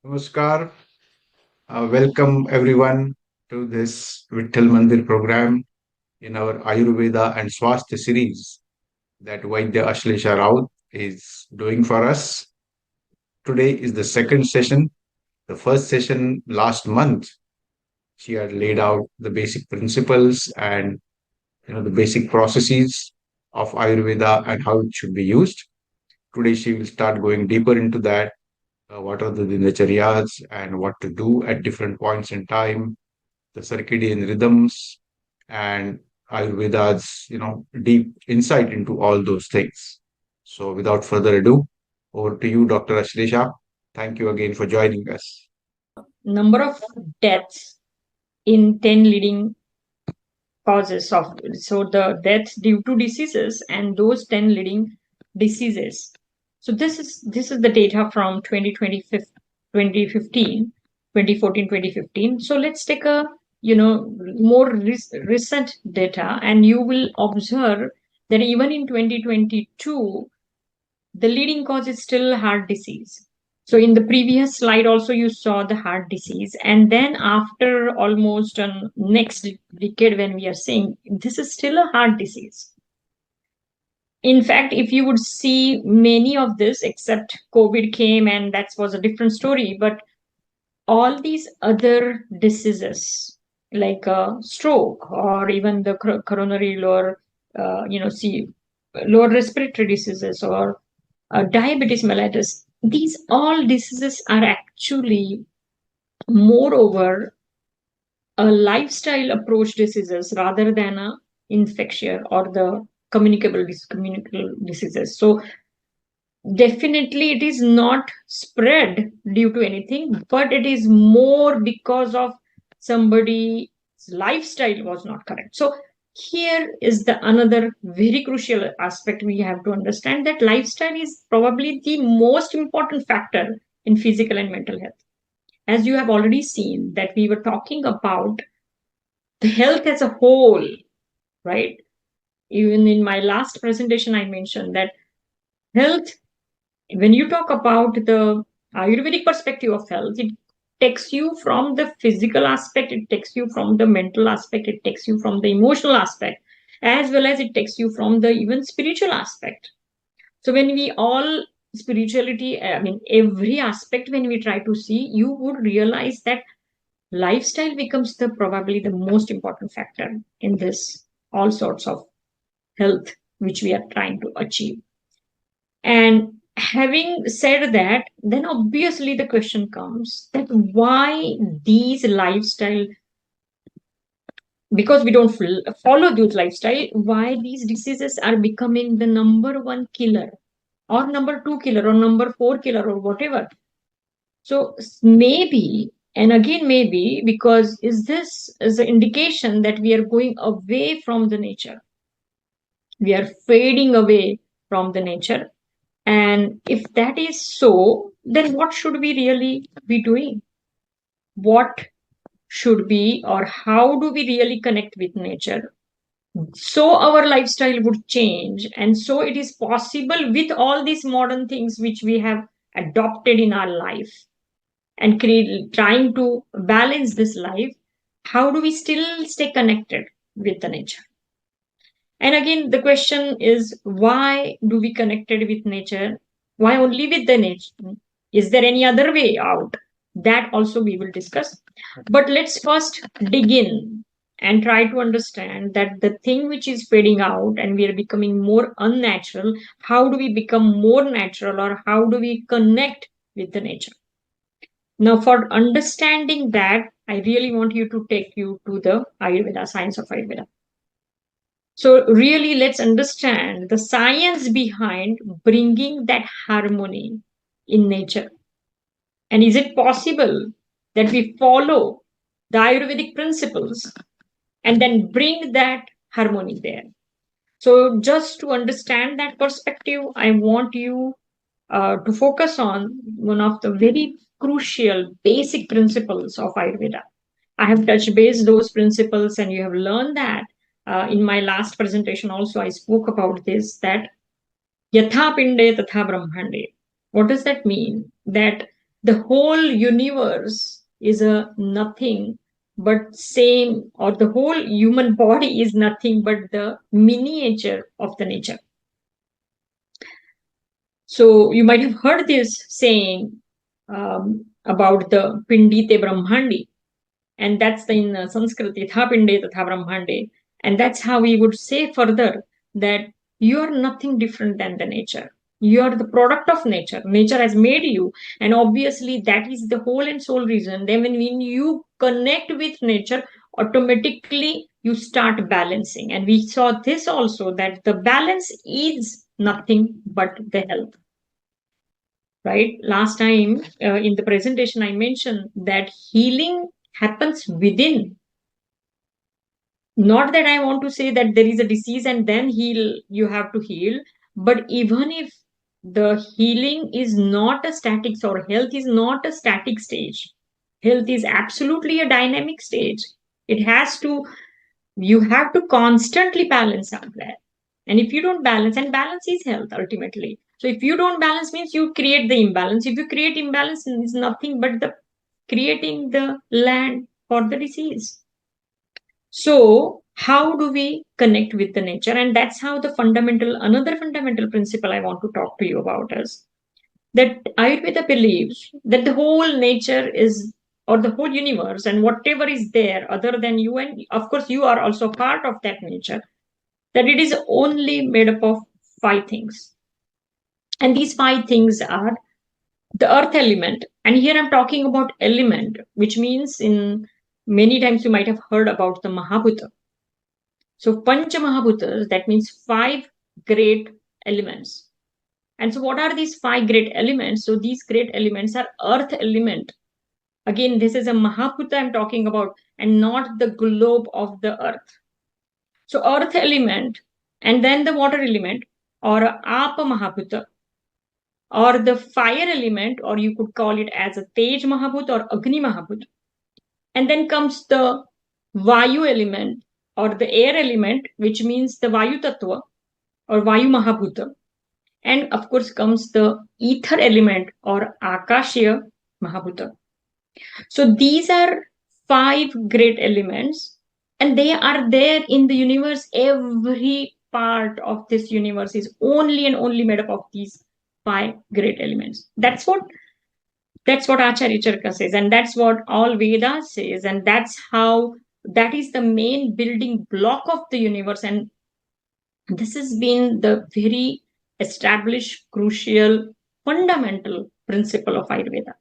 Namaskar. Welcome everyone to this Vitthal Mandir program in our Ayurveda and Swasthya series that Vaidya Ashelesha Raut is doing for us. Today is the second session. The first session last month, she had laid out the basic principles and the basic processes of Ayurveda and how it should be used. Today she will start going deeper into that. What are the dinacharyas and what to do at different points in time, the circadian rhythms, and Ayurveda's, deep insight into all those things. So without further ado, over to you, Dr. Ashlesha. Thank you again for joining us. Number of deaths in 10 leading causes of the deaths due to diseases and those 10 leading diseases. So this is the data from 2015, 2014, 2015. So let's take a more recent data, and you will observe that even in 2022 the leading cause is still heart disease. So in the previous slide also you saw the heart disease, and then after almost next decade when we are saying this is still a heart disease. In fact, if you would see many of this, except COVID came and that was a different story, but all these other diseases like stroke or even the coronary lower, see lower respiratory diseases or diabetes mellitus, these all diseases are actually moreover a lifestyle approach diseases rather than a infection or the communicable diseases. So definitely it is not spread due to anything, but it is more because of somebody's lifestyle was not correct. So here is the another very crucial aspect we have to understand, that lifestyle is probably the most important factor in physical and mental health. As you have already seen that we were talking about the health as a whole, right? Even in my last presentation I mentioned that health, when you talk about the Ayurvedic perspective of health, it takes you from the physical aspect, it takes you from the mental aspect, it takes you from the emotional aspect, as well as it takes you from the even spiritual aspect. So when we all spirituality, I mean every aspect, when we try to see, you would realize that lifestyle becomes the probably the most important factor in this all sorts of health which we are trying to achieve. And having said that, then obviously the question comes that why these lifestyle, because we don't follow those lifestyle, why these diseases are becoming the number one killer or number two killer or number four killer or whatever. So maybe, and again maybe, because is this is an indication that we are going away from the nature, we are fading away from the nature. And if that is so, then what should we really be doing? What should be, or how do we really connect with nature? So our lifestyle would change. And so it is possible with all these modern things which we have adopted in our life and trying to balance this life. How do we still stay connected with the nature? And again, the question is, why do we connected with nature? Why only with the nature? Is there any other way out? That also we will discuss. But let's first dig in and try to understand that the thing which is fading out and we are becoming more unnatural, how do we become more natural, or how do we connect with the nature? Now, for understanding that, I really want you to take you to the Ayurveda, science of Ayurveda. So, really, let's understand the science behind bringing that harmony in nature. And is it possible that we follow the Ayurvedic principles and then bring that harmony there? So, just to understand that perspective, I want you to focus on one of the very crucial basic principles of Ayurveda. I have touched base those principles, and you have learned that in my last presentation also I spoke about this, that yatha pinde tatha brahmande. What does that mean? That The whole universe is a nothing but same, or the whole human body is nothing but the miniature of the nature. So you might have heard this saying about the Pindite Brahmandi, and that's in Sanskrit, Yatha Pinde Tatha Brahmande. And that's how we would say further that you are nothing different than the nature. You are the product of nature. Nature has made you, and obviously that is the whole and sole reason. Then when you connect with nature, automatically you start balancing. And we saw this also, that the balance is nothing but the health. Right? Last time in the presentation, I mentioned that healing happens within. Not that I want to say that there is a disease and then you have to heal, but even if the healing is not a static, or health is not a static stage, health is absolutely a dynamic stage. It has to, you have to constantly balance out there. And if you don't balance, and balance is health ultimately. So if you don't balance, means you create the imbalance. If you create imbalance, it's nothing but the creating the land for the disease. So how do we connect with the nature? And that's how another fundamental principle I want to talk to you about is that Ayurveda believes that the whole nature is, or the whole universe, and whatever is there other than you, and of course you are also part of that nature, that it is only made up of five things. And these five things are the earth element. And here I'm talking about element, which means in many times you might have heard about the Mahabhuta. So Pancha Mahabhutas, that means five great elements. And so what are these five great elements? So these great elements are earth element. Again, this is a Mahabhuta I'm talking about, and not the globe of the earth. So earth element, and then the water element, or Apa Mahabhuta, or the fire element, or you could call it as a Tej Mahabhuta or Agni Mahabhuta. And then comes the Vayu element, or the air element, which means the Vayu Tattva or Vayu Mahabhuta. And of course comes the ether element or Akashya Mahabhuta. So these are five great elements, and they are there in the universe. Every part of this universe is only and only made up of these five great elements. That's what Acharya Charaka says, and that's what all Vedas says, and that is the main building block of the universe. And this has been the very established, crucial, fundamental principle of Ayurveda.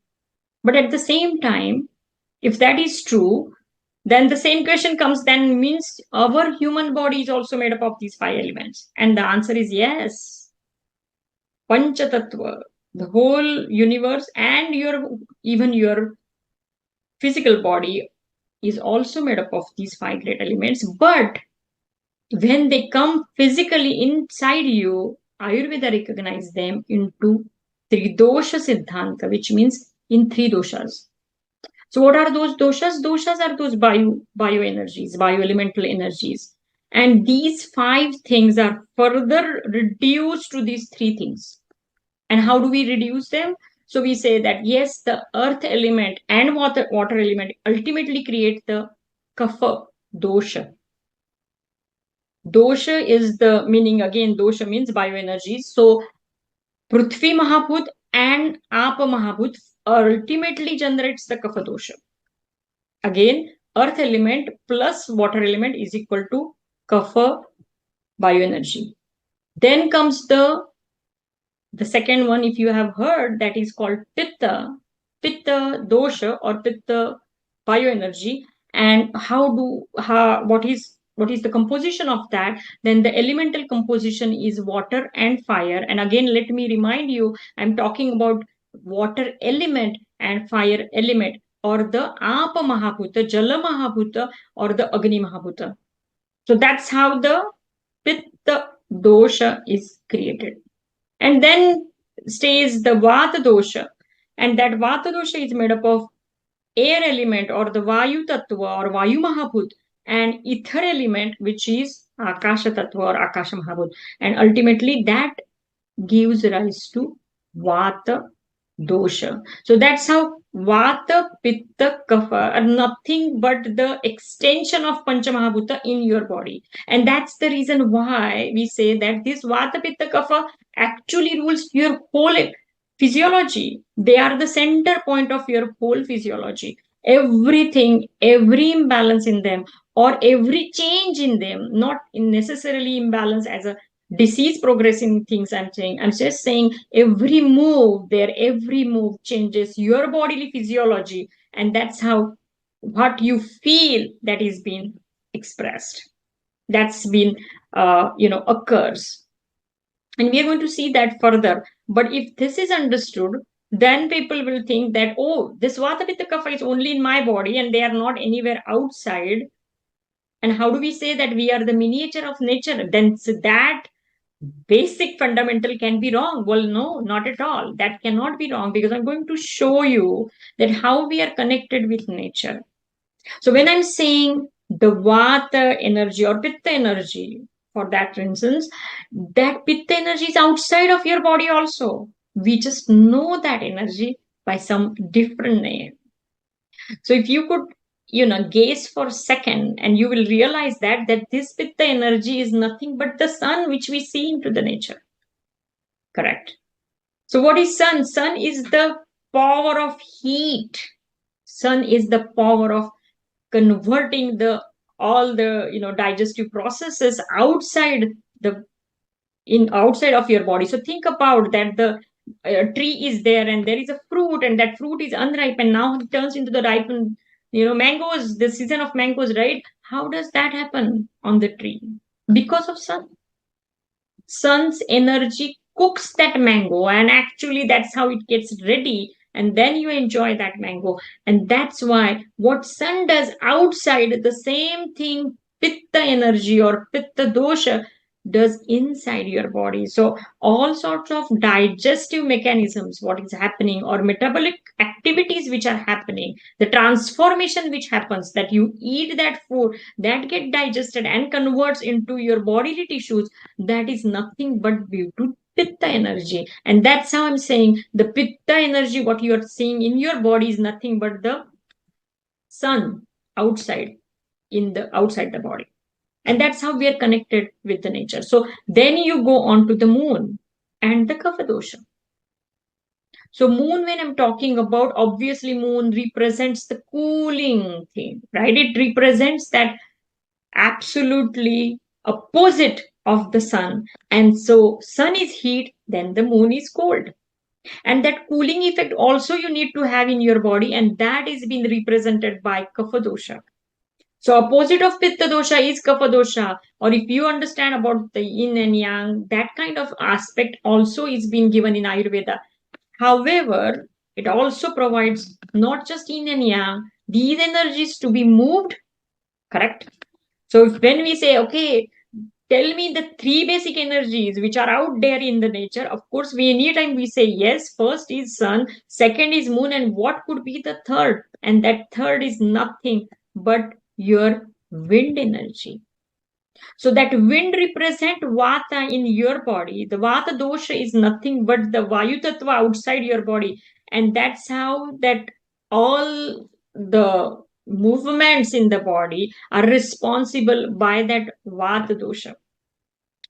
But at the same time, if that is true, then the same question comes, then means our human body is also made up of these five elements. And the answer is yes. Panchatattva, the whole universe, and even your physical body is also made up of these five great elements. But when they come physically inside you, Ayurveda recognizes them into Tridosha Siddhanta, which means in three doshas. So what are those doshas? Doshas are those bioenergies, bioelemental energies. And these five things are further reduced to these three things. And how do we reduce them? So we say that yes, the earth element and water element ultimately create the kapha dosha. Dosha is the meaning, again, dosha means bioenergy. So Prithvi Mahaput and Apa Mahaput ultimately generates the kapha dosha. Again, earth element plus water element is equal to kapha bioenergy. Then comes the second one, if you have heard, that is called pitta dosha or pitta bioenergy. And what is the composition of that? Then the elemental composition is water and fire. And again, let me remind you, I'm talking about water element and fire element, or the Apa Mahabhuta, Jala Mahabhuta, or the Agni Mahabhuta. So that's how the Pitta dosha is created. And then stays the Vata dosha. And that Vata dosha is made up of air element or the Vayu Tattva or Vayu Mahabhut, and ether element, which is Akasha Tattva or Akasha Mahabhut. And ultimately that gives rise to Vata dosha. So that's how Vata, Pitta, Kapha are nothing but the extension of Panchamahabhuta in your body. And that's the reason why we say that this Vata, Pitta, Kapha actually rules your whole physiology. They are the center point of your whole physiology. Everything, every imbalance in them, or every change in them, not necessarily imbalance as a disease progressing things I'm saying. I'm just saying every move there, every move changes your bodily physiology, and that's how what you feel that is being expressed. That's been occurs. And we are going to see that further. But if this is understood, then people will think that, oh, this Vata Pitta Kapha is only in my body and they are not anywhere outside. And how do we say that we are the miniature of nature? Then that basic fundamental can be wrong. Well, no, not at all. That cannot be wrong, because I'm going to show you that how we are connected with nature. So when I'm saying the Vata energy or Pitta energy, for that instance, that Pitta energy is outside of your body also. We just know that energy by some different name. So if you could, gaze for a second, and you will realize that this Pitta energy is nothing but the sun which we see into the nature. Correct. So what is sun? Sun is the power of heat. Sun is the power of converting the all the digestive processes the outside of your body. So think about that the tree is there and there is a fruit, and that fruit is unripe and now it turns into the ripened mangoes, the season of mangoes, right? How does that happen on the tree? Because of sun. Sun's energy cooks that mango, and actually that's how it gets ready, and then you enjoy that mango. And that's why what sun does outside, the same thing pitta energy or pitta dosha does inside your body. So all sorts of digestive mechanisms, what is happening, or metabolic activities which are happening, the transformation which happens, that you eat that food, that get digested and converts into your bodily tissues, that is nothing but due to pitta energy. And that's how I'm saying the pitta energy, what you are seeing in your body, is nothing but the sun outside, outside the body. And that's how we are connected with the nature. So then you go on to the moon and the kapha dosha. So moon, when I'm talking about, obviously moon represents the cooling thing, right? It represents that absolutely opposite of the sun. And so sun is heat, then the moon is cold. And that cooling effect also you need to have in your body, and that is being represented by kapha dosha. So opposite of pitta dosha is kapha dosha. Or if you understand about the yin and yang, that kind of aspect also is being given in Ayurveda. However, it also provides not just yin and yang, these energies to be moved, correct? So when we say, okay, tell me the three basic energies which are out there in the nature, of course, we anytime we say yes, first is sun, second is moon, and what could be the third? And that third is nothing but your wind energy. So that wind represent vata in your body. The vata dosha is nothing but the vayu tattva outside your body. And that's how that all the movements in the body are responsible by that vata dosha.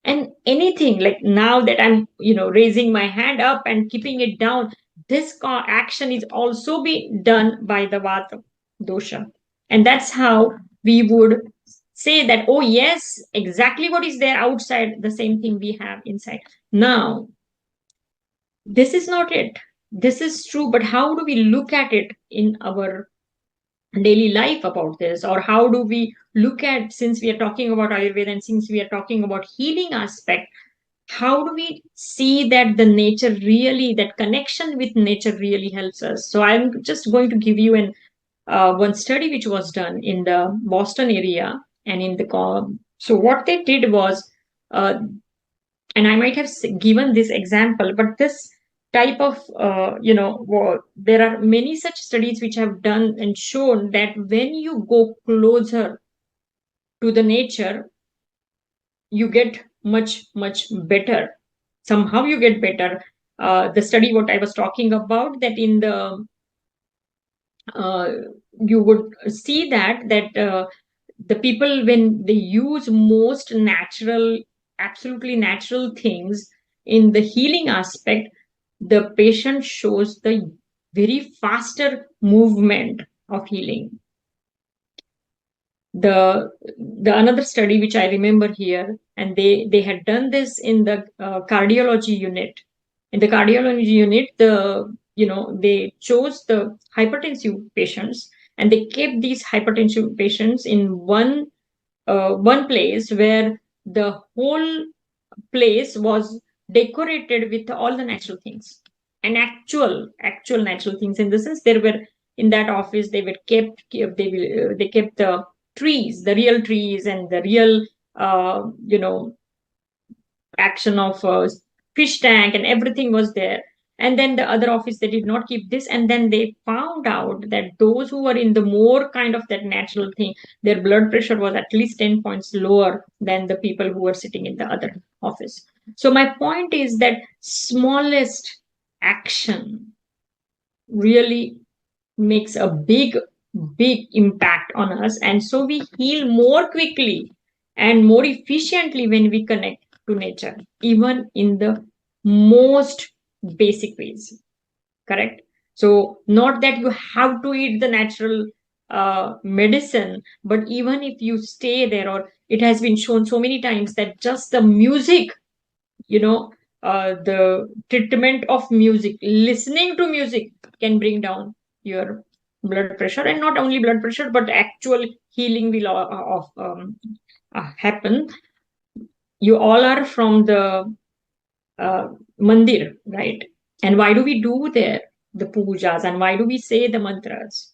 And anything like now that I'm raising my hand up and keeping it down, this action is also being done by the vata dosha. And that's how we would say that, oh yes, exactly what is there outside, the same thing we have inside. Now this is not it, this is true, but how do we look at it in our daily life about this? Or how do we look at, since we are talking about Ayurveda and since we are talking about healing aspect, how do we see that the nature really, that connection with nature really helps us? So I'm just going to give you an one study which was done in the Boston area, and in the so what they did was, uh, and I might have given this example, but this type of there are many such studies which have done and shown that when you go closer to the nature, you get much better. Somehow you get better. the study what I was talking about, that in the uh, you would see that the people, when they use most natural, absolutely natural things in the healing aspect, the patient shows the very faster movement of healing. The another study which I remember here, and they had done this in the cardiology unit. In the cardiology unit, they chose the hypertensive patients, and they kept these hypertensive patients in one place where the whole place was decorated with all the natural things, and actual natural things, in the sense there were, in that office they were they kept the trees, the real trees, and the real uh, you know action of fish tank, and everything was there. And then the other office, they did not keep this, and then they found out that those who were in the more kind of that natural thing, their blood pressure was at least 10 points lower than the people who were sitting in the other office. So my point is that smallest action really makes a big impact on us, and so we heal more quickly and more efficiently when we connect to nature, even in the most basic ways. Correct? So not that you have to eat the natural medicine, but even if you stay there, or it has been shown so many times that just the music, you know the treatment of music, listening to music, can bring down your blood pressure, and not only blood pressure, but actual healing will happen. You all are from the uh, mandir, right? And why do we do there the pujas, and why do we say the mantras?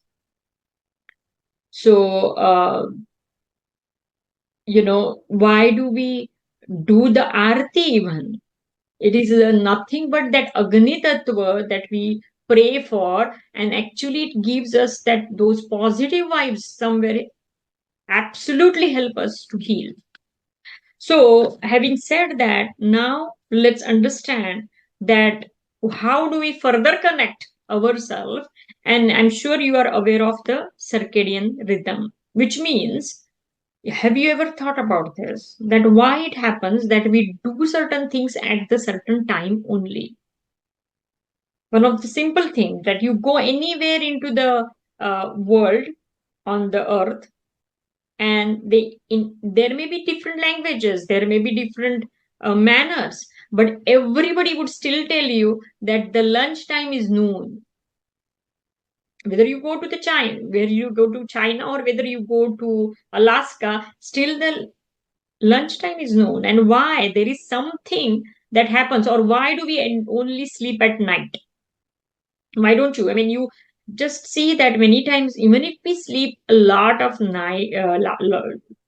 So why do we do the arti even? It is nothing but that Agni Tattva that we pray for, and actually it gives us that those positive vibes somewhere, absolutely help us to heal. So, having said that, now let's understand that how do we further connect ourselves? And I'm sure you are aware of the circadian rhythm, which means, have you ever thought about this? That why it happens that we do certain things at the certain time only? One of the simple things, that you go anywhere into the world on the earth, and there may be different languages, there may be different manners, but everybody would still tell you that the lunch time is noon. Whether you go to the China, where you go to China, or whether you go to Alaska, still the lunchtime is noon. And why? There is something that happens, or why do we only sleep at night? Why don't you? I mean, you just see that many times, even if we sleep a lot of night,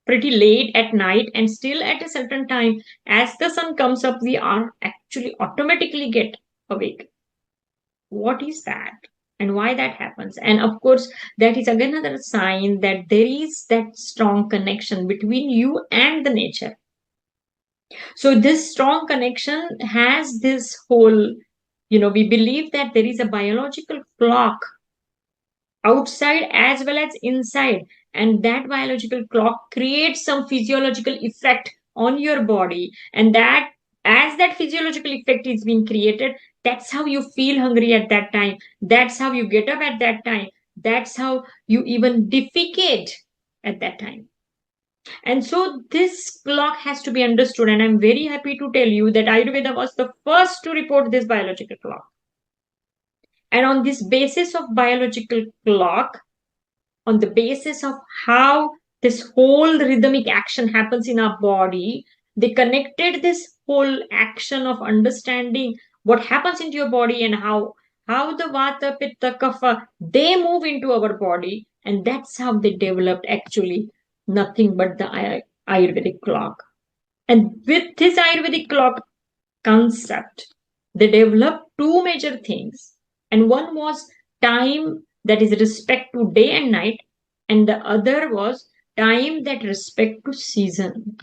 pretty late at night, and still at a certain time, as the sun comes up, we are actually automatically get awake. What is that? And why that happens? And of course, that is again another sign that there is that strong connection between you and the nature. So this strong connection has this whole, we believe that there is a biological clock outside as well as inside, and that biological clock creates some physiological effect on your body, and that, as that physiological effect is being created, that's how you feel hungry at that time, that's how you get up at that time, that's how you even defecate at that time. And so this clock has to be understood, and I'm very happy to tell you that Ayurveda was the first to report this biological clock. And on this basis of biological clock, on the basis of how this whole rhythmic action happens in our body, they connected this whole action of understanding what happens into your body, and how the vata, pitta, kapha, they move into our body, and that's how they developed actually nothing but the Ayurvedic clock. And with this Ayurvedic clock concept, they developed two major things. And one was time, that is respect to day and night, and the other was time that respect to season.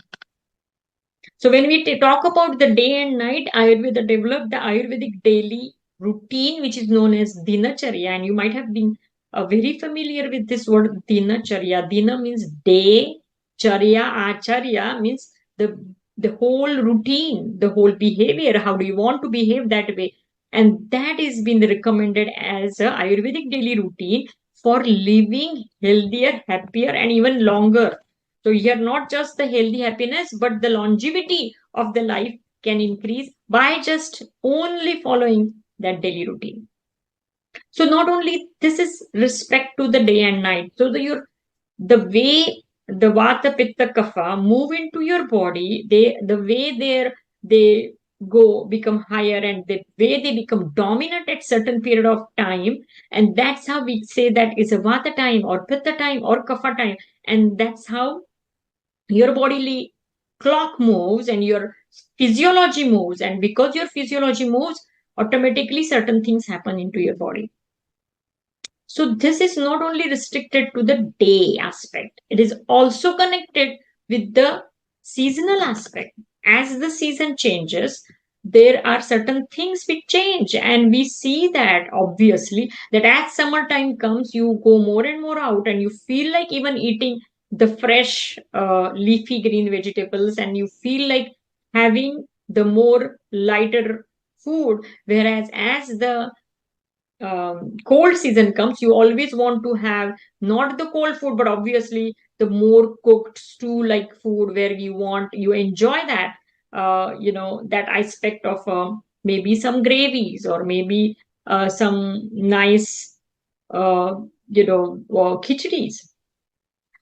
So when we talk about the day and night, Ayurveda developed the Ayurvedic daily routine, which is known as dinacharya, and you might have been very familiar with this word dinacharya. Dina means day, charya, acharya means the the whole routine, the whole behavior. How do you want to behave that way? And that is been recommended as a Ayurvedic daily routine for living healthier, happier, and even longer. So here, not just the healthy happiness, but the longevity of the life can increase by just only following that daily routine. So not only this is respect to the day and night. So the way the vata pitta kapha move into your body, the way they go become higher, and the way they become dominant at certain period of time, and that's how we say that is a vata time or pitta time or kapha time, and that's how your bodily clock moves and your physiology moves, and because your physiology moves, automatically certain things happen into your body. So this is not only restricted to the day aspect, it is also connected with the seasonal aspect. As the season changes, there are certain things which change, and we see that obviously that as summertime comes, you go more and more out, and you feel like even eating the fresh leafy green vegetables, and you feel like having the more lighter food. Whereas as the cold season comes, you always want to have not the cold food, but obviously the more cooked stew like food where you enjoy that, that aspect of maybe some gravies or maybe some nice, khichdi's.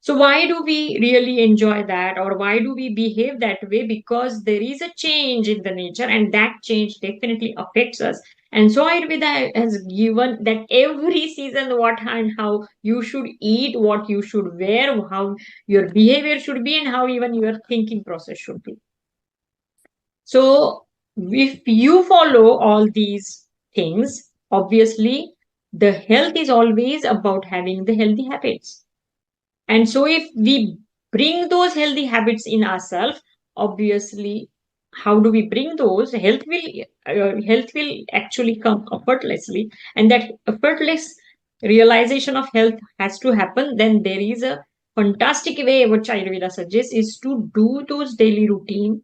So why do we really enjoy that, or why do we behave that way? Because there is a change in the nature, and that change definitely affects us. And so Ayurveda has given that every season what and how you should eat, what you should wear, how your behavior should be, and how even your thinking process should be. So if you follow all these things, obviously the health is always about having the healthy habits. And so, if we bring those healthy habits in ourselves, obviously, how do we bring those? Health will actually come effortlessly, and that effortless realization of health has to happen. Then there is a fantastic way which Ayurveda suggests is to do those daily routine,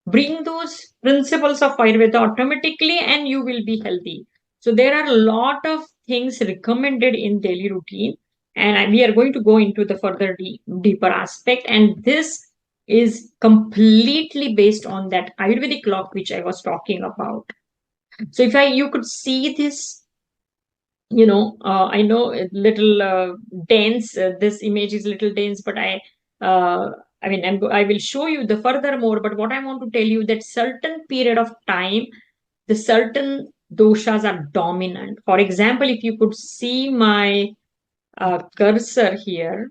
bring those principles of Ayurveda automatically, and you will be healthy. So there are a lot of things recommended in daily routine, and we are going to go into the further deeper aspect. And this is completely based on that Ayurvedic clock which I was talking about. So if you could see this, I know a little dense. This image is little dense, but I mean, I will show you the furthermore. But what I want to tell you that certain period of time, the certain doshas are dominant. For example, if you could see my cursor here,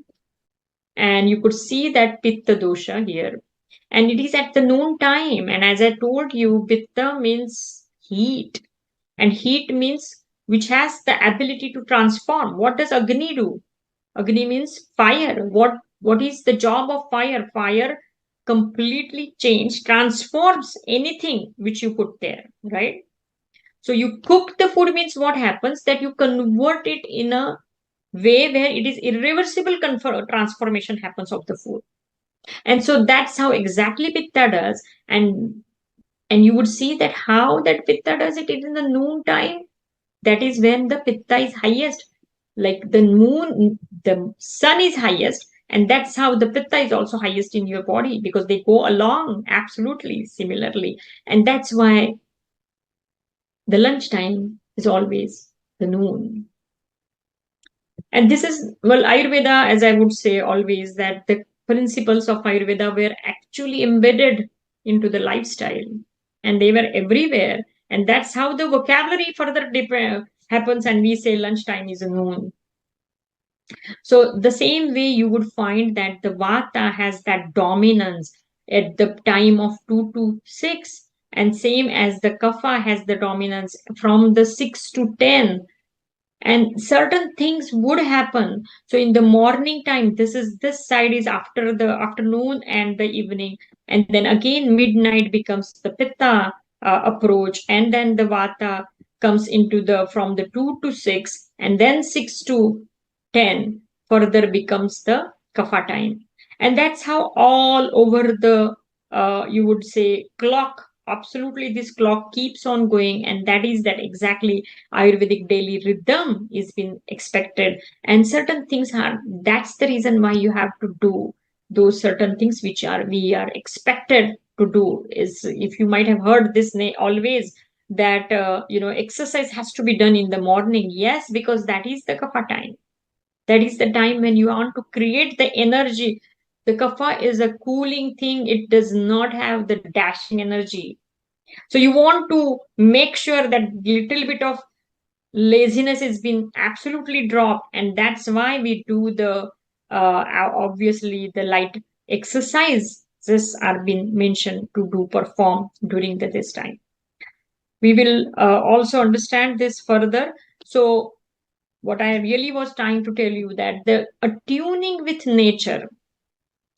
and you could see that pitta dosha here, and it is at the noon time. And as I told you, pitta means heat, and heat means which has the ability to transform. What does Agni do? Agni means fire. What is the job of fire? Fire completely transforms anything which you put there, right? So you cook the food means what happens that you convert it in a way where it is irreversible transformation happens of the food. And so that's how exactly pitta does. And you would see that how that pitta does it is in the noon time. That is when the pitta is highest, like the sun is highest, and that's how the pitta is also highest in your body, because they go along absolutely similarly. And that's why the lunchtime is always the noon. And this is, well, Ayurveda, as I would say always, that the principles of Ayurveda were actually embedded into the lifestyle, and they were everywhere. And that's how the vocabulary further happens, and we say lunchtime is a noon. So the same way you would find that the vata has that dominance at the time of 2 to 6, and same as the kapha has the dominance from the 6 to 10. and certain things would happen. So in the morning time, this side is after the afternoon and the evening, and then again midnight becomes the pitta approach, and then the vata comes into the from the 2 to 6, and then 6 to 10 further becomes the kapha time. And that's how all over the you would say clock, absolutely this clock keeps on going, and that is that exactly Ayurvedic daily rhythm is being expected. And certain things are, that's the reason why you have to do those certain things which are we are expected to do. Is, if you might have heard this always, that exercise has to be done in the morning. Yes, because that is the kapha time. That is the time when you want to create the energy. The kapha is a cooling thing, it does not have the dashing energy. So you want to make sure that little bit of laziness has been absolutely dropped, and that's why we do the obviously the light exercises are being mentioned to do perform during this time. We will also understand this further. So what I really was trying to tell you, that the attuning with nature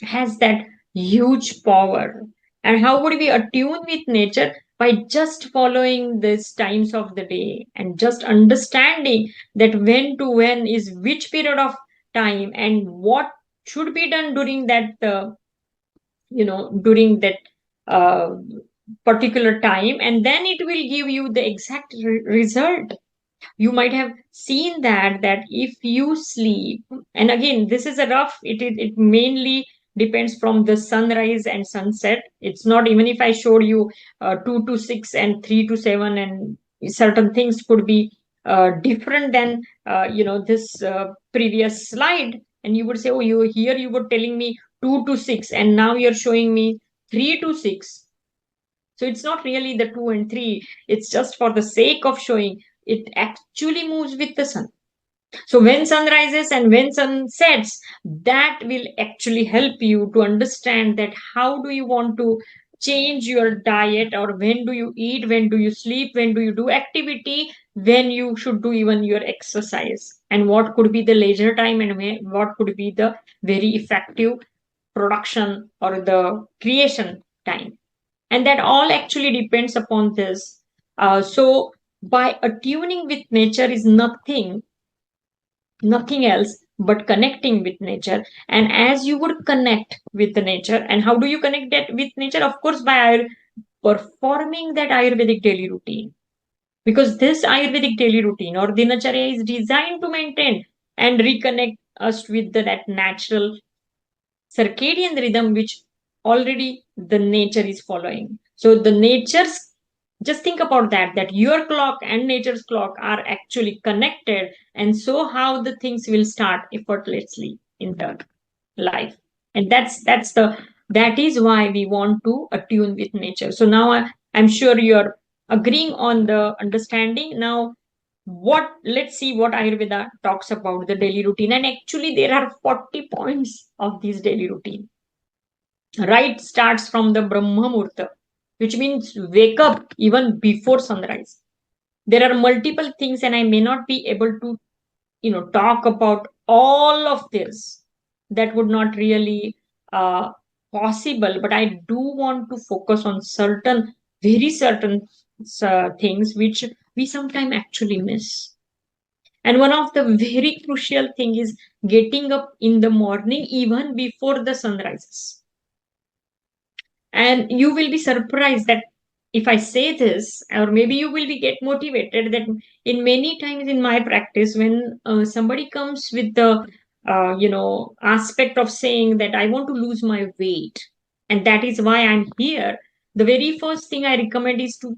has that huge power. And how would we attune with nature? By just following these times of the day and just understanding that when to when is which period of time and what should be done during that during that uh, particular time, and then it will give you the exact result. You might have seen that if you sleep, and again this is a rough, it mainly depends from the sunrise and sunset. It's not, even if I showed you 2 to 6 and 3 to 7, and certain things could be different than this previous slide, and you would say, oh, you were telling me 2 to 6 and now you're showing me 3 to 6. So it's not really the 2 and 3, it's just for the sake of showing. It actually moves with the sun. So when sun rises and when sun sets, that will actually help you to understand that how do you want to change your diet, or when do you eat, when do you sleep, when do you do activity, when you should do even your exercise, and what could be the leisure time, and what could be the very effective production or the creation time. And that all actually depends upon this. So by attuning with nature is nothing else but connecting with nature. And as you would connect with the nature, and how do you connect that with nature? Of course, by performing that Ayurvedic daily routine, because this Ayurvedic daily routine or dinacharya is designed to maintain and reconnect us with that natural circadian rhythm which already the nature is following. So the nature's, just think about that your clock and nature's clock are actually connected, and so how the things will start effortlessly in the life. And that is why we want to attune with nature. So now I'm sure you're agreeing on the understanding. Now what, let's see what Ayurveda talks about the daily routine. And actually there are 40 points of this daily routine. Right, starts from the Brahma Murta, which means wake up even before sunrise. There are multiple things, and I may not be able to talk about all of this. That would not really uh, possible, but I do want to focus on certain, very certain things which we sometimes actually miss. And one of the very crucial thing is getting up in the morning even before the sun rises. And you will be surprised that if I say this, or maybe you will be get motivated, that in many times in my practice, when somebody comes with the aspect of saying that I want to lose my weight, and that is why I'm here, the very first thing I recommend is to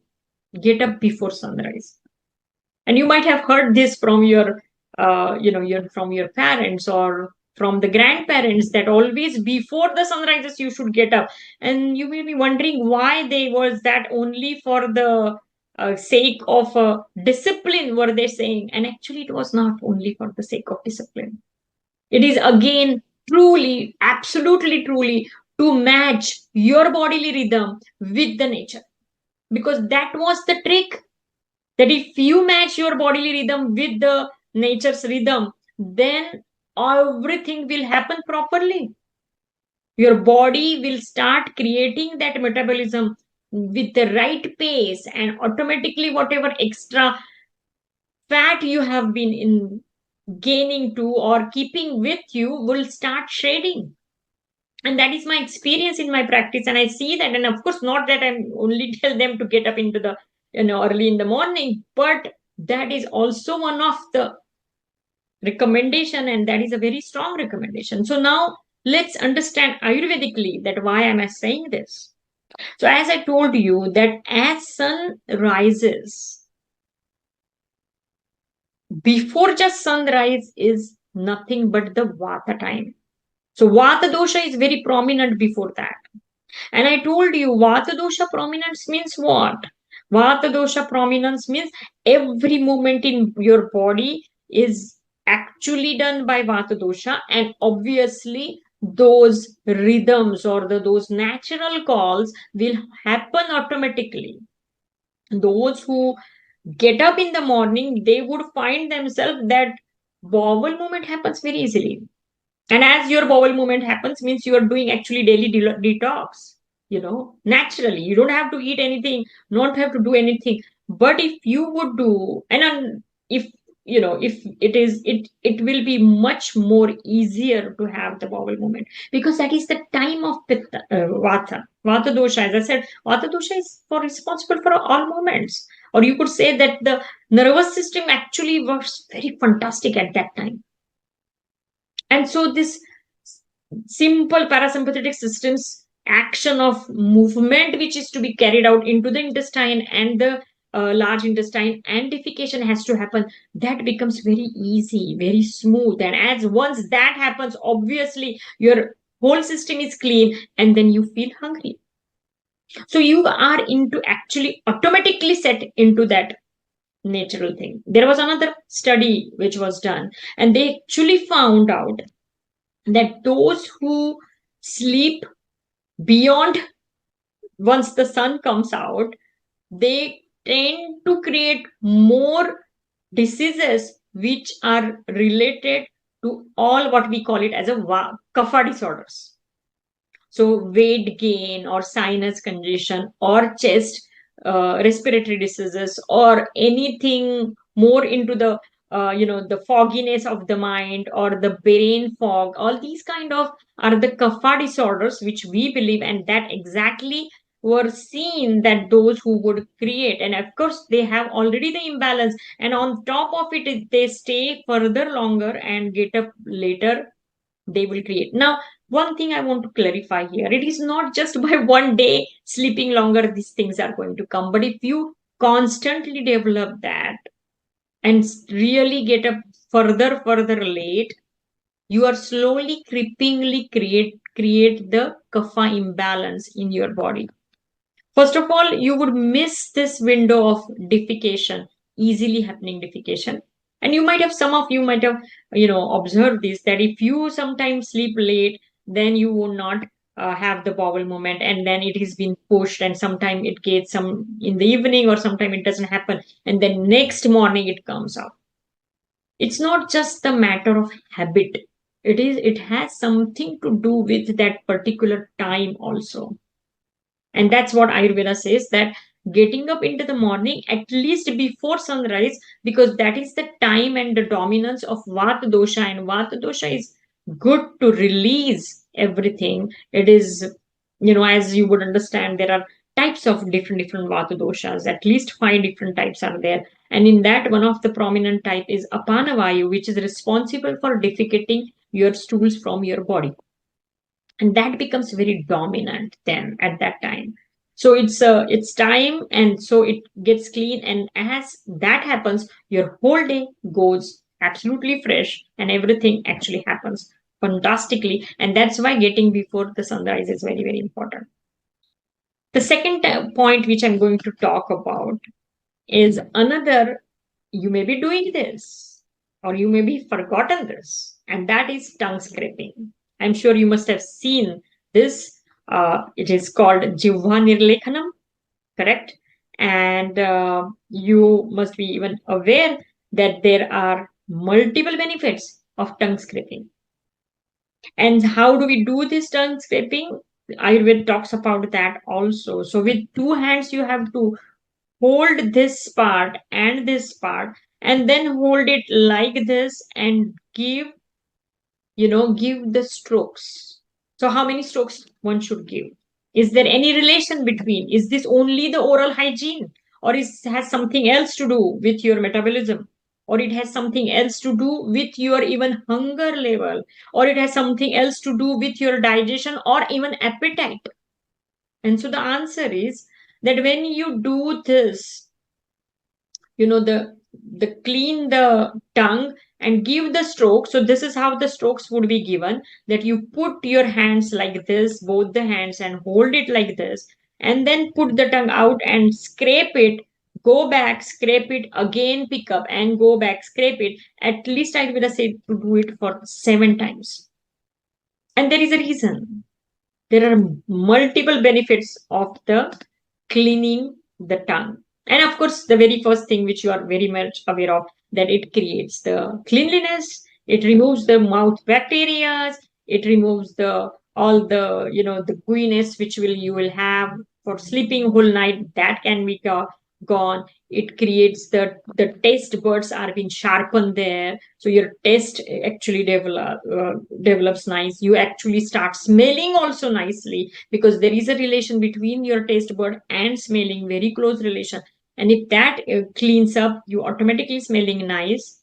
get up before sunrise. And you might have heard this from your from your parents or from the grandparents, that always before the sun rises you should get up. And you may be wondering why they was that only for the sake of discipline were they saying. And actually it was not only for the sake of discipline. It is again truly, absolutely truly, to match your bodily rhythm with the nature, because that was the trick, that if you match your bodily rhythm with the nature's rhythm, then everything will happen properly. Your body will start creating that metabolism with the right pace, and automatically whatever extra fat you have been in gaining to or keeping with you will start shredding. And that is my experience in my practice, and I see that. And of course, not that I'm only tell them to get up into the early in the morning, but that is also one of the recommendation, and that is a very strong recommendation. So now let's understand ayurvedically that why am I saying this. So as I told you that as sun rises, before just sunrise is nothing but the vata time. So vata dosha is very prominent before that. And I told you vata dosha prominence means what? Vata dosha prominence means every movement in your body is actually done by vata dosha, and obviously those rhythms or those natural calls will happen automatically. Those who get up in the morning, they would find themselves that bowel movement happens very easily. And as your bowel movement happens, means you are doing actually daily detox, naturally. You don't have to eat anything, not have to do anything. But if you would do, if if it will be much more easier to have the bowel movement, because that is the time of pitta, vata dosha. As I said, vata dosha is for responsible for all movements, or you could say that the nervous system actually works very fantastic at that time. And so this simple parasympathetic system's action of movement, which is to be carried out into the intestine and the large intestine, and defecation has to happen, that becomes very easy, very smooth. And as once that happens, obviously your whole system is clean, and then you feel hungry. So you are into actually automatically set into that natural thing. There was another study which was done, and they actually found out that those who sleep beyond once the sun comes out, they tend to create more diseases which are related to all what we call it as a kapha disorders. So weight gain or sinus congestion or chest respiratory diseases, or anything more into the the fogginess of the mind or the brain fog, all these kind of are the kapha disorders which we believe, and that exactly were seen that those who would create, and of course they have already the imbalance, and on top of it if they stay further longer and get up later, they will create. Now, one thing I want to clarify here, it is not just by one day sleeping longer these things are going to come, but if you constantly develop that and really get up further late, you are slowly creepingly create the kapha imbalance in your body. First of all, you would miss this window of defecation, easily happening defecation. And you might have, some of you might have, observed this, that if you sometimes sleep late, then you will not have the bowel movement, and then it has been pushed, and sometime it gets some in the evening, or sometime it doesn't happen, and then next morning it comes out. It's not just the matter of habit. It has something to do with that particular time also. And that's what Ayurveda says, that getting up into the morning at least before sunrise, because that is the time and the dominance of Vata dosha, and Vata dosha is good to release everything. It is, as you would understand, there are types of different Vata doshas, at least 5 different types are there. And in that, one of the prominent type is Apanavayu, which is responsible for defecating your stools from your body, and that becomes very dominant then at that time. So it's time, and so it gets clean, and as that happens, your whole day goes absolutely fresh, and everything actually happens fantastically. And that's why getting before the sunrise is very, very important. The second point which I'm going to talk about is another. You may be doing this, or you may be forgotten this, and that is tongue scraping. I'm sure you must have seen this. It is called Jivha Nirlekhanam, correct? And you must be even aware that there are multiple benefits of tongue scraping. And how do we do this tongue scraping? Ayurveda talks about that also. So with two hands, you have to hold this part and this part, and then hold it like this and give the strokes. So how many strokes one should give? Is there any relation between? Is this only the oral hygiene, or is has something else to do with your metabolism, or it has something else to do with your even hunger level, or it has something else to do with your digestion or even appetite? And so the answer is that when you do this, the clean the tongue and give the stroke. So this is how the strokes would be given, that you put your hands like this, both the hands, and hold it like this, and then put the tongue out and scrape it, go back, scrape it again, pick up and go back, scrape it. At least I would say to do it for 7 times. And there is a reason. There are multiple benefits of the cleaning the tongue. And of course, the very first thing which you are very much aware of, that it creates the cleanliness, it removes the mouth bacteria, it removes the all the the gooiness which you will have for sleeping whole night, that can be gone. It creates the taste buds are being sharpened there, so your taste actually develops nice. You actually start smelling also nicely, because there is a relation between your taste bud and smelling, very close relation. And if that cleans up, you automatically smelling nice.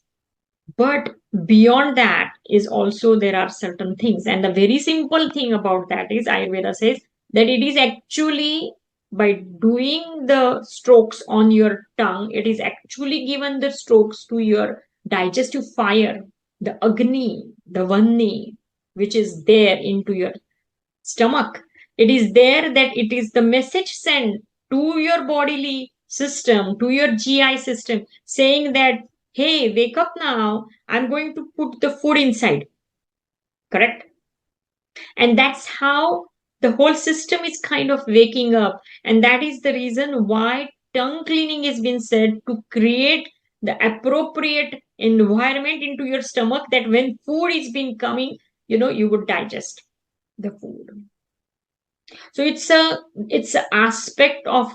But beyond that is also there are certain things, and the very simple thing about that is Ayurveda says that it is actually by doing the strokes on your tongue, it is actually given the strokes to your digestive fire, the agni, the vanni, which is there into your stomach. It is there that it is the message sent to your bodily system, to your GI system, saying that, hey, wake up now, I'm going to put the food inside. Correct? And that's how the whole system is kind of waking up. And that is the reason why tongue cleaning has been said to create the appropriate environment into your stomach, that when food is been coming, you would digest the food. So it's a aspect of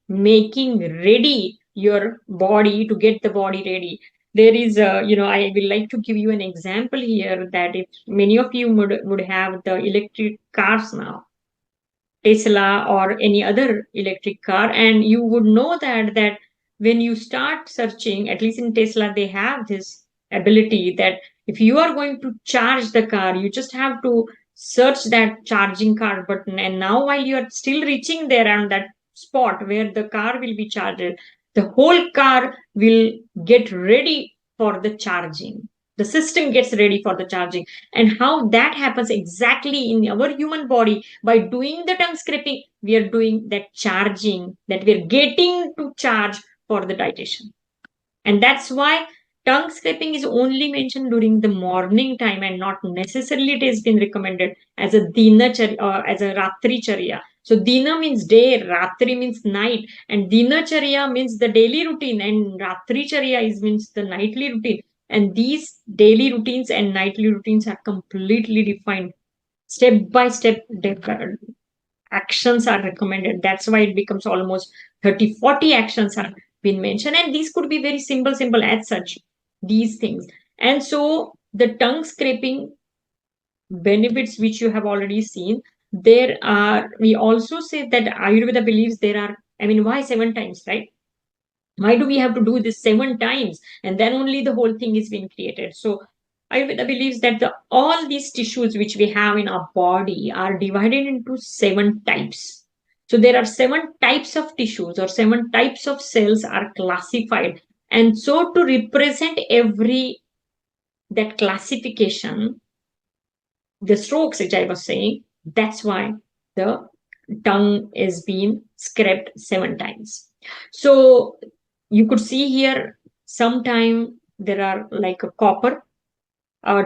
making ready your body, to get the body ready. There is a, I will like to give you an example here, that if many of you would have the electric cars now, Tesla or any other electric car, and you would know that when you start searching, at least in Tesla, they have this ability that if you are going to charge the car, you just have to search that charging car button, and now while you are still reaching there on that spot where the car will be charged, the whole car will get ready for the charging. The system gets ready for the charging. And how that happens exactly in our human body, by doing the tongue scraping, we are doing that charging, that we are getting to charge for the digestion. And that's why tongue scraping is only mentioned during the morning time, and not necessarily it has been recommended as a dinacharya or as a ratri charya. So dina means day, ratri means night, and dinacharya means the daily routine, and ratri charya means the nightly routine. And these daily routines and nightly routines are completely defined. Step by step actions are recommended. That's why it becomes almost 30, 40 actions are been mentioned. And these could be very simple as such, these things. And so the tongue scraping benefits, which you have already seen, we also say that Ayurveda believes there are, I mean, why 7 times, right? Why do we have to do this 7 times? And then only the whole thing is being created. So Ayurveda believes that all these tissues which we have in our body are divided into 7 types. So there are 7 types of tissues, or 7 types of cells are classified. And so to represent every that classification, the strokes which I was saying, that's why the tongue is being scraped 7 times. So you could see here, sometime there are like a copper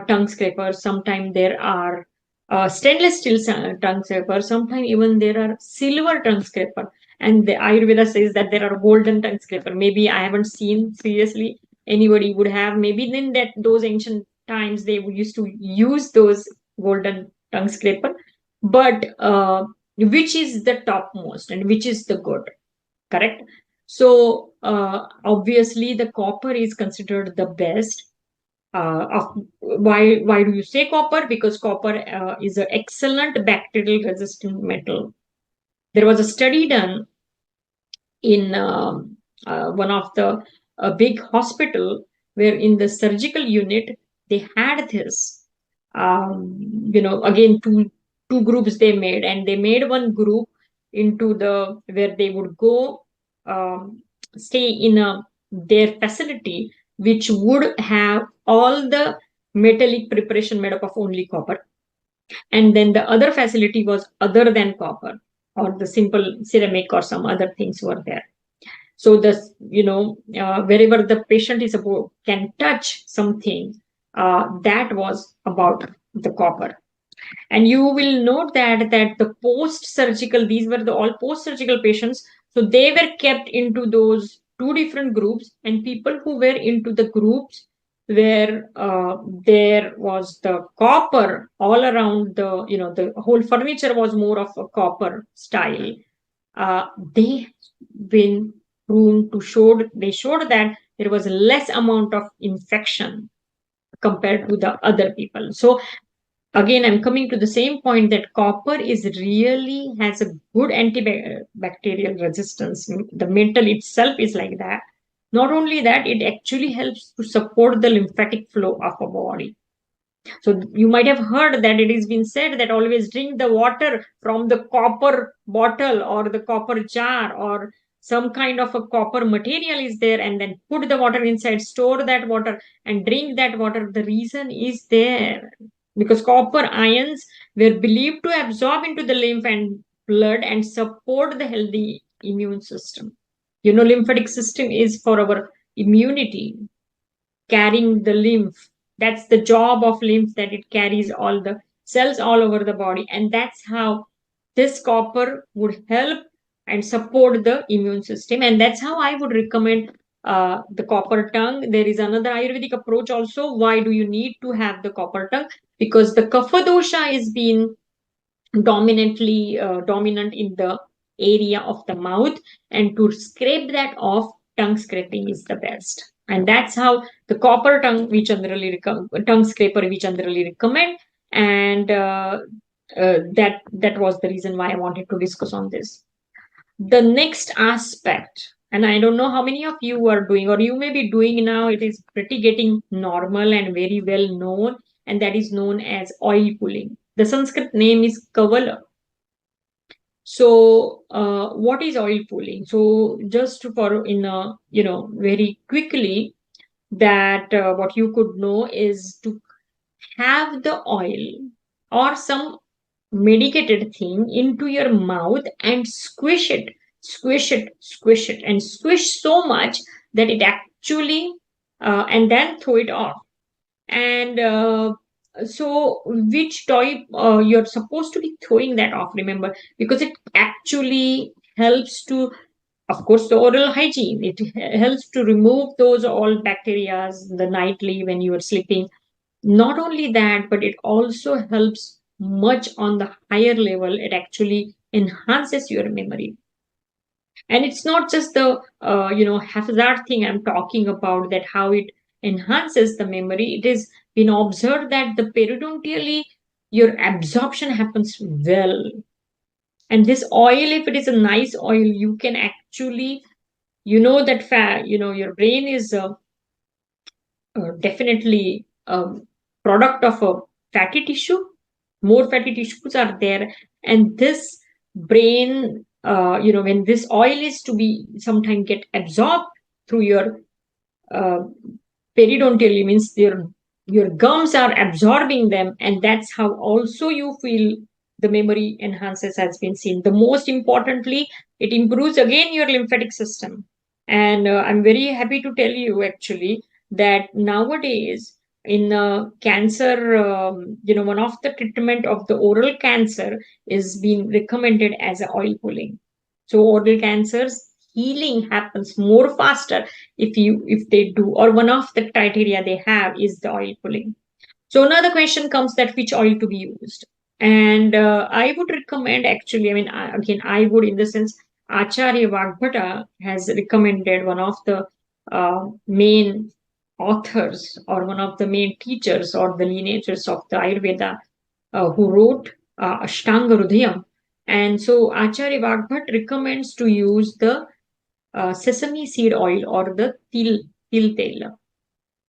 tongue scraper, sometime there are stainless steel tongue scraper, sometime even there are silver tongue scraper. And the Ayurveda says that there are golden tongue scraper. Maybe I haven't seen seriously anybody would have. Maybe in that those ancient times they used to use those golden tongue scraper. But which is the topmost and which is the good? Correct. So obviously the copper is considered the best. Why do you say copper? Because copper is an excellent bacterial resistant metal. There was a study done in one of the big hospital, where in the surgical unit they had this, again, two groups they made, and they made one group into the where they would go, stay in their facility, which would have all the metallic preparation made up of only copper, and then the other facility was other than copper, or the simple ceramic or some other things were there. So this, wherever the patient is about can touch something, that was about the copper. And you will note that the post surgical, these were the all post surgical patients, so they were kept into those two different groups, and people who were into the groups where there was the copper all around, the whole furniture was more of a copper style, they been proven to show, they showed that there was less amount of infection compared to the other people. So again, I'm coming to the same point that copper is really has a good antibacterial resistance. The metal itself is like that. Not only that, it actually helps to support the lymphatic flow of a body. So you might have heard that it has been said that always drink the water from the copper bottle or the copper jar, or some kind of a copper material is there, and then put the water inside, store that water, and drink that water. The reason is there because copper ions were believed to absorb into the lymph and blood and support the healthy immune system. Lymphatic system is for our immunity, carrying the lymph. That's the job of lymph, that it carries all the cells all over the body. And that's how this copper would help and support the immune system. And that's how I would recommend the copper tongue. There is another Ayurvedic approach also. Why do you need to have the copper tongue? Because the kapha dosha is being dominant in the area of the mouth, and to scrape that off, tongue scraping is the best. And that's how the copper tongue we generally tongue scraper we generally recommend. And that was the reason why I wanted to discuss on this. The next aspect, and I don't know how many of you are doing, or you may be doing now, it is pretty getting normal and very well known, and that is known as oil pulling. The Sanskrit name is kavala. So what is oil pulling? So just for in a, very quickly, that what you could know is to have the oil or some medicated thing into your mouth and squish it, squish it, squish it, and squish so much that it actually, and then throw it off. And so which type you're supposed to be throwing that off, remember, because it actually helps to, of course, the oral hygiene, it helps to remove those all bacteria the nightly when you are sleeping. Not only that, but it also helps much on the higher level. It actually enhances your memory. And it's not just the hazard thing I'm talking about, that how it enhances the memory. It is been observed that the periodontally your absorption happens well. And this oil, if it is a nice oil, you can actually, that your brain is definitely a product of a fatty tissue. More fatty tissues are there, and this brain, when this oil is to be sometime get absorbed through your uh, periodontally, means your gums are absorbing them, and that's how also you feel the memory enhances, has been seen. The most importantly, it improves again your lymphatic system. And I'm very happy to tell you actually that nowadays in cancer, one of the treatment of the oral cancer is being recommended as a oil pulling. So oral cancers, healing happens more faster if they do, or one of the criteria they have is the oil pulling. So another question comes that which oil to be used. And I would recommend actually, I mean, again, I would in the sense, Acharya Vagbhata has recommended one of the main authors or one of the main teachers or the lineages of the Ayurveda who wrote Ashtanga Hridayam. And so Acharya Vagbhat recommends to use the sesame seed oil or the til taila.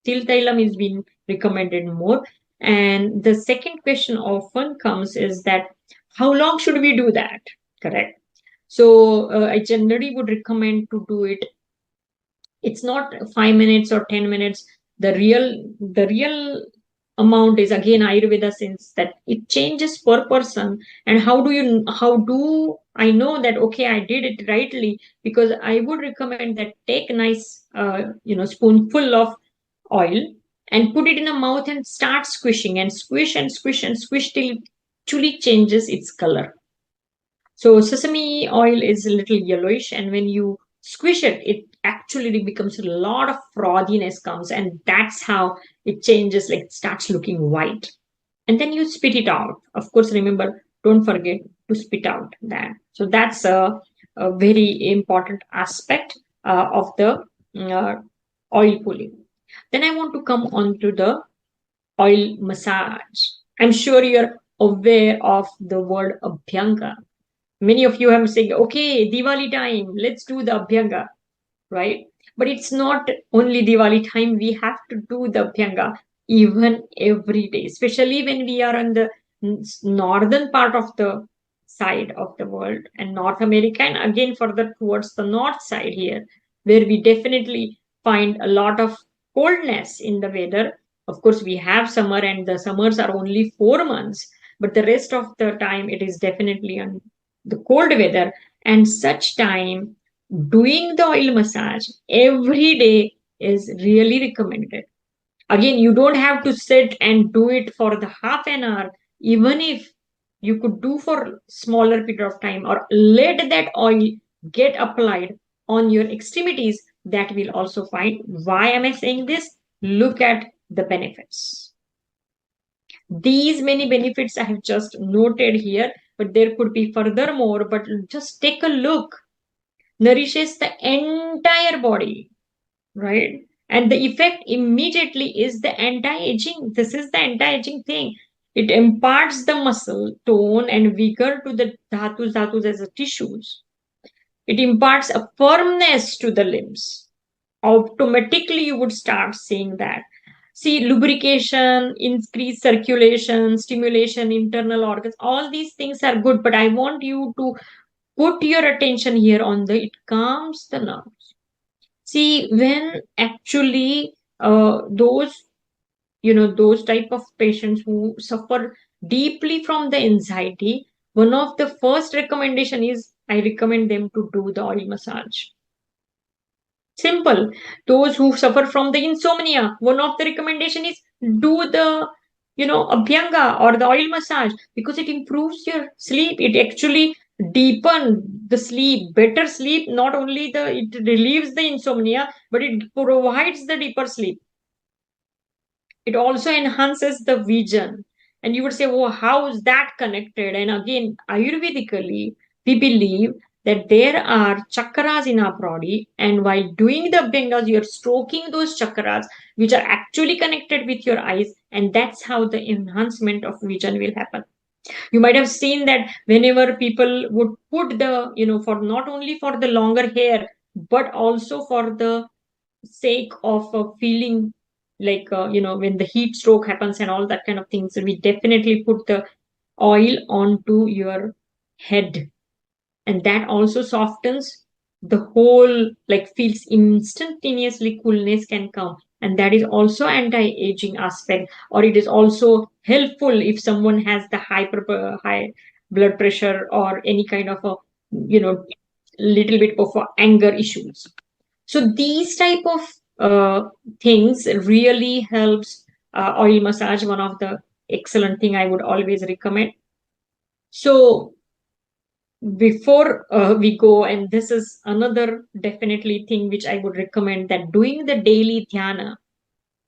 Til tailam is being recommended more. And the second question often comes is that how long should we do that? Correct. So I generally would recommend to do it. It's not 5 minutes or 10 minutes. The real amount is again Ayurveda, since that it changes per person. And how do I know that okay I did it rightly? Because I would recommend that take a nice spoonful of oil and put it in the mouth and start squishing and squish and squish and squish till it actually changes its color. So sesame oil is a little yellowish, and when you squish it, it actually becomes a lot of frothiness comes, and that's how it changes, like it starts looking white. And then you spit it out. Of course, remember, don't forget to spit out that. So that's a very important aspect of the uh, oil pulling. Then I want to come on to the oil massage. I'm sure you're aware of the word abhyanga. Many of you have said, okay, Diwali time, let's do the abhyanga, right? But it's not only Diwali time, we have to do the abhyanga even every day, especially when we are on the northern part of the side of the world and North America, and again further towards the north side here, where we definitely find a lot of coldness in the weather. Of course, we have summer, and the summers are only 4 months, but the rest of the time it is definitely on the cold weather. And such time, doing the oil massage every day is really recommended. Again, you don't have to sit and do it for the half an hour. Even if you could do for smaller period of time, or let that oil get applied on your extremities, that will also fine. Why am I saying this? Look at the benefits. These many benefits I have just noted here, but there could be furthermore. But just take a look. Nourishes the entire body, right? And the effect immediately is the anti-aging. This is the anti-aging thing. It imparts the muscle tone and vigor to the dhatus as the tissues. It imparts a firmness to the limbs. Automatically, you would start seeing that. See, lubrication, increased circulation, stimulation, internal organs, all these things are good, but I want you to put your attention here on the it calms the nerves. See, when actually those type of patients who suffer deeply from the anxiety, one of the first recommendation is I recommend them to do the oil massage. Simple. Those who suffer from the insomnia, one of the recommendation is do the abhyanga or the oil massage, because it improves your sleep. It actually deepen the sleep, better sleep. Not only the it relieves the insomnia, but it provides the deeper sleep. It also enhances the vision. And you would say, oh, how is that connected? And again, Ayurvedically, we believe that there are chakras in our body, and while doing the abhyangas, you're stroking those chakras, which are actually connected with your eyes, and that's how the enhancement of vision will happen. You might have seen that whenever people would put the, for not only for the longer hair, but also for the sake of feeling like when the heat stroke happens and all that kind of things, we definitely put the oil onto your head, and that also softens the whole, like feels instantaneously coolness can come, and that is also anti-aging aspect. Or it is also helpful if someone has the high blood pressure or any kind of a you know little bit of anger issues. So these type of things really helps. Oil massage, one of the excellent thing I would always recommend. So before we go, and this is another definitely thing which I would recommend, that doing the daily dhyana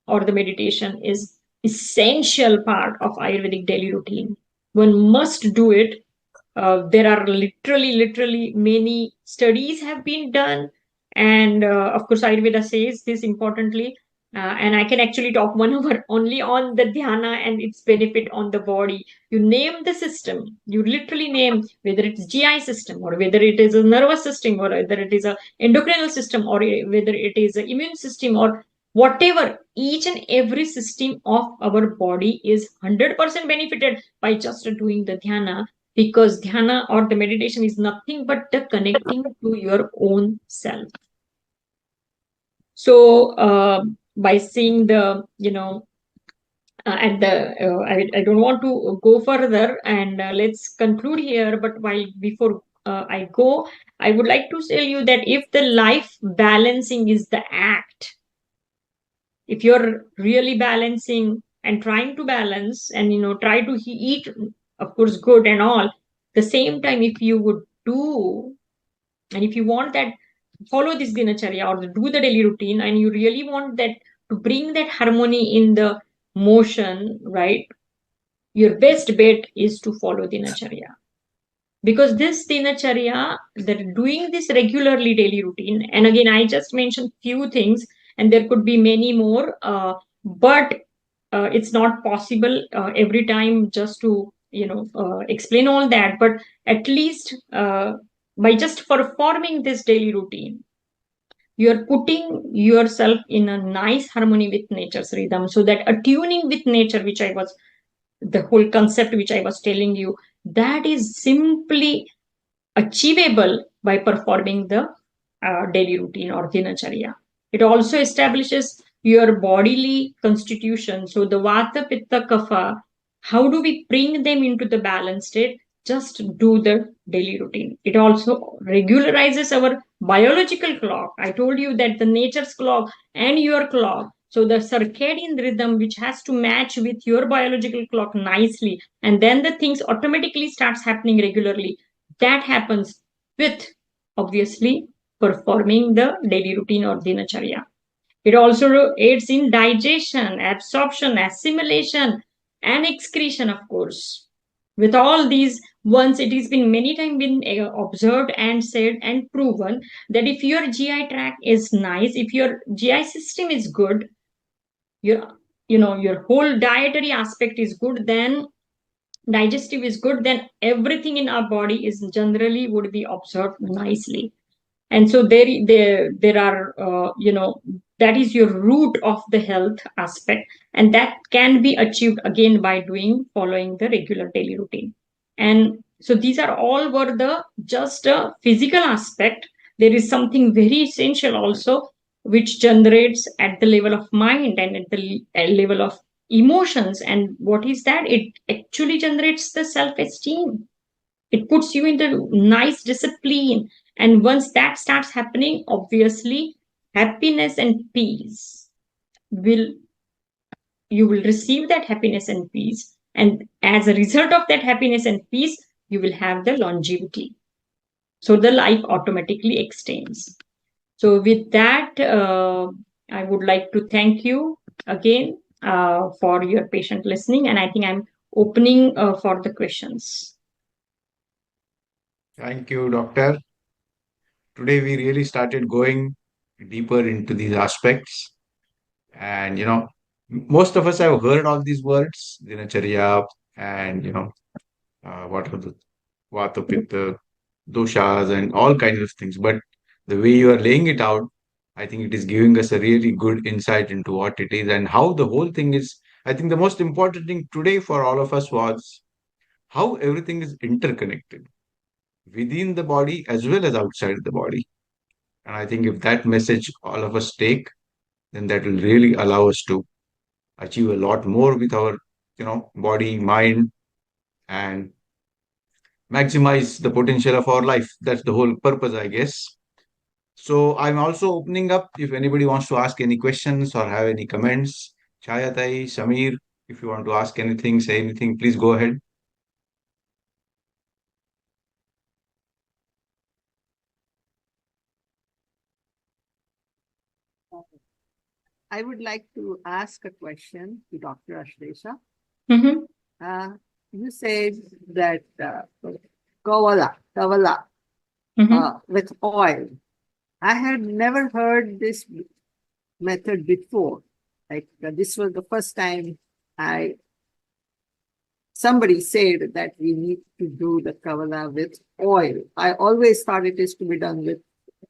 or the meditation is essential part of Ayurvedic daily routine. One must do it. There are literally many studies have been done, and of course Ayurveda says this importantly. And I can actually talk 1 hour only on the dhyana and its benefit on the body. You name the system, you literally name, whether it's GI system or whether it is a nervous system or whether it is a endocrinal system or whether it is a immune system or whatever, each and every system of our body is 100% benefited by just doing the dhyana, because dhyana or the meditation is nothing but the connecting to your own self. So by seeing the, at the I don't want to go further, and let's conclude here. But while before I go, I would like to tell you that if the life balancing is the act, if you're really balancing and trying to balance and try to eat, of course, good and all, the same time, if you would do, and if you want that, follow this dinacharya or do the daily routine, and you really want that to bring that harmony in the motion, right? Your best bet is to follow dinacharya, because this dinacharya, that doing this regularly daily routine, and again I just mentioned few things, and there could be many more, but it's not possible every time just to explain all that. But at least by just performing this daily routine, you're putting yourself in a nice harmony with nature's rhythm, so that attuning with nature, which I was, the whole concept which I was telling you, that is simply achievable by performing the daily routine or dinacharya. It also establishes your bodily constitution. So the vata, pitta, kapha, how do we bring them into the balanced state? Just do the daily routine. It also regularizes our biological clock. I told you that the nature's clock and your clock. So the circadian rhythm, which has to match with your biological clock nicely, and then the things automatically starts happening regularly. That happens with, obviously, performing the daily routine or dinacharya. It also aids in digestion, absorption, assimilation, and excretion, of course. With all these, once it has been many times been observed and said and proven that if your GI tract is nice, if your GI system is good, your your whole dietary aspect is good, then digestive is good, then everything in our body is generally would be observed nicely. And so there are that is your root of the health aspect, and that can be achieved again by doing, following the regular daily routine. And so these are all were the just a physical aspect. There is something very essential also, which generates at the level of mind and at the level of emotions. And what is that? It actually generates the self esteem. It puts you into nice discipline, and once that starts happening, obviously happiness and peace will, you will receive that happiness and peace, and as a result of that happiness and peace, you will have the longevity, so the life automatically extends. So with that, I would like to thank you again for your patient listening, and I think I'm opening for the questions. Thank you, Doctor. Today we really started going deeper into these aspects. And, most of us have heard all these words, dinacharya, and, what are the vata, pitta, doshas, and all kinds of things. But the way you are laying it out, I think it is giving us a really good insight into what it is and how the whole thing is. I think the most important thing today for all of us was how everything is interconnected within the body as well as outside the body. And I think if that message all of us take, then that will really allow us to achieve a lot more with our, body, mind, and maximize the potential of our life. That's the whole purpose, I guess. So I'm also opening up if anybody wants to ask any questions or have any comments. Chayatai, Samir, if you want to ask anything, say anything, please go ahead. Uh, I would like to ask a question to Dr. Ashlesha. Mm-hmm. Uh, you said that kavala, Mm-hmm. with oil. I had never heard this method before. Like this was the first time I somebody said that we need to do the kavala with oil. I always thought it is to be done with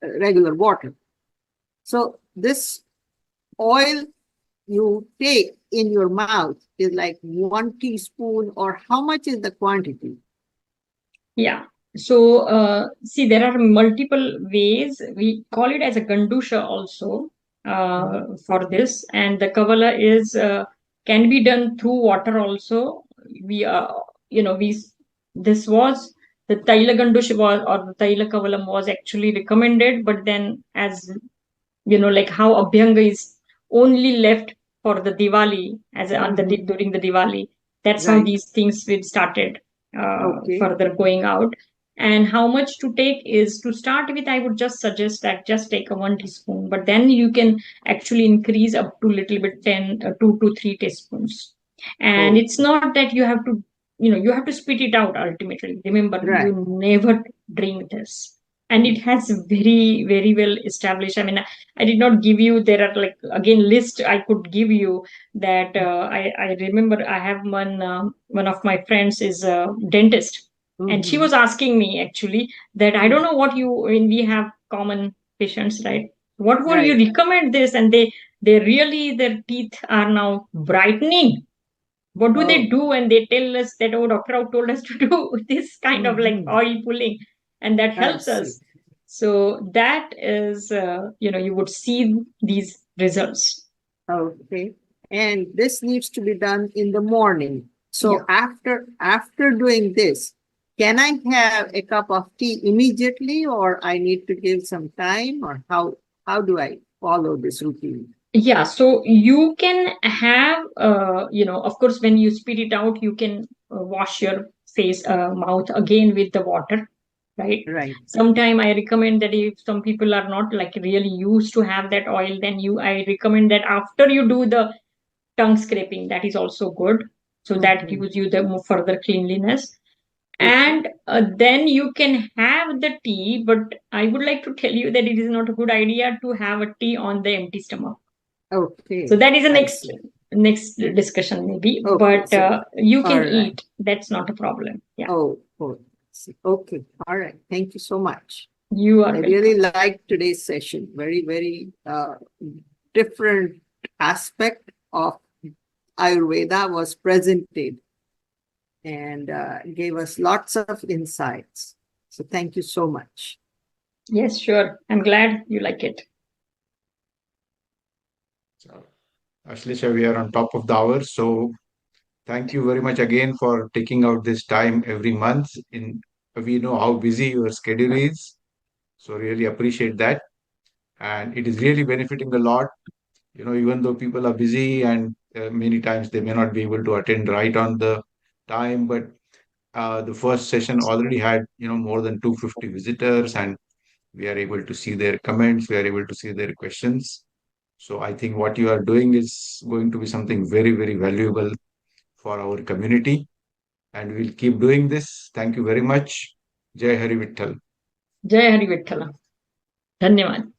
regular water. So this oil you take in your mouth is like 1 teaspoon, or how much is the quantity? Yeah. So, see, there are multiple ways. We call it as a gandusha also Mhm. for this, and the kavala is can be done through water also. We we this was the taila gandusha was, or the taila kavalam was actually recommended, but then as like how Abhyanga is only left for the Diwali as on the Mhm. during the Diwali. That's how Right. these things will started Okay. further going out. And how much to take is to start with. I would just suggest that just take a 1 teaspoon, but then you can actually increase up to little bit 2 to 3 teaspoons. And Oh, it's not that you have to, you have to spit it out ultimately. Remember, right. you never drink this, and it has very very well established. I mean, I did not give you. There are like again list I could give you that I remember I have one of my friends is a dentist, and she Mm-hmm. was asking me actually that I don't know what you when we have common patients, right? What would you Right. recommend this? And they really their teeth are now brightening. What do they Oh. do? And they tell us that, oh, Dr. Rao told us to do this kind of like Mm-hmm. oil pulling, and that I helps see. us. So that is, you would see these results. Okay. And this needs to be done in the morning. Yeah. So after doing this, can I have a cup of tea immediately, or I need to give some time, or how do I follow this routine? Yeah, so you can have, of course, when you spit it out, you can wash your face, mouth again with the water, right? Right. Sometime I recommend that if some people are not like really used to have that oil, then I recommend that after you do the tongue scraping, that is also good. So that Mm-hmm. gives you the further cleanliness. Okay. And then you can have the tea, but I would like to tell you that it is not a good idea to have a tea on the empty stomach. So Okay. that is a I next see. next discussion maybe, Okay. but So, you all can right. eat. That's not a problem. Yeah, Oh, I see. Okay. All right. Thank you so much. you are I welcome. really liked today's session. Very, very different aspect of Ayurveda was presented, and gave us lots of insights. So thank you so much. Yes, sure. I'm glad you like it. So, Ashlesha, we are on top of the hour. So thank you very much again for taking out this time every month. We know how busy your schedule is, so really appreciate that. And it is really benefiting a lot. Even though people are busy and many times they may not be able to attend right on the time, but the first session already had more than 250 visitors, and we are able to see their comments, we are able to see their questions. So I think what you are doing is going to be something very, very valuable for our community, and we'll keep doing this. Thank you very much. Jai Hari Vitthal. Jai Hari Vithala. Dhanyavad.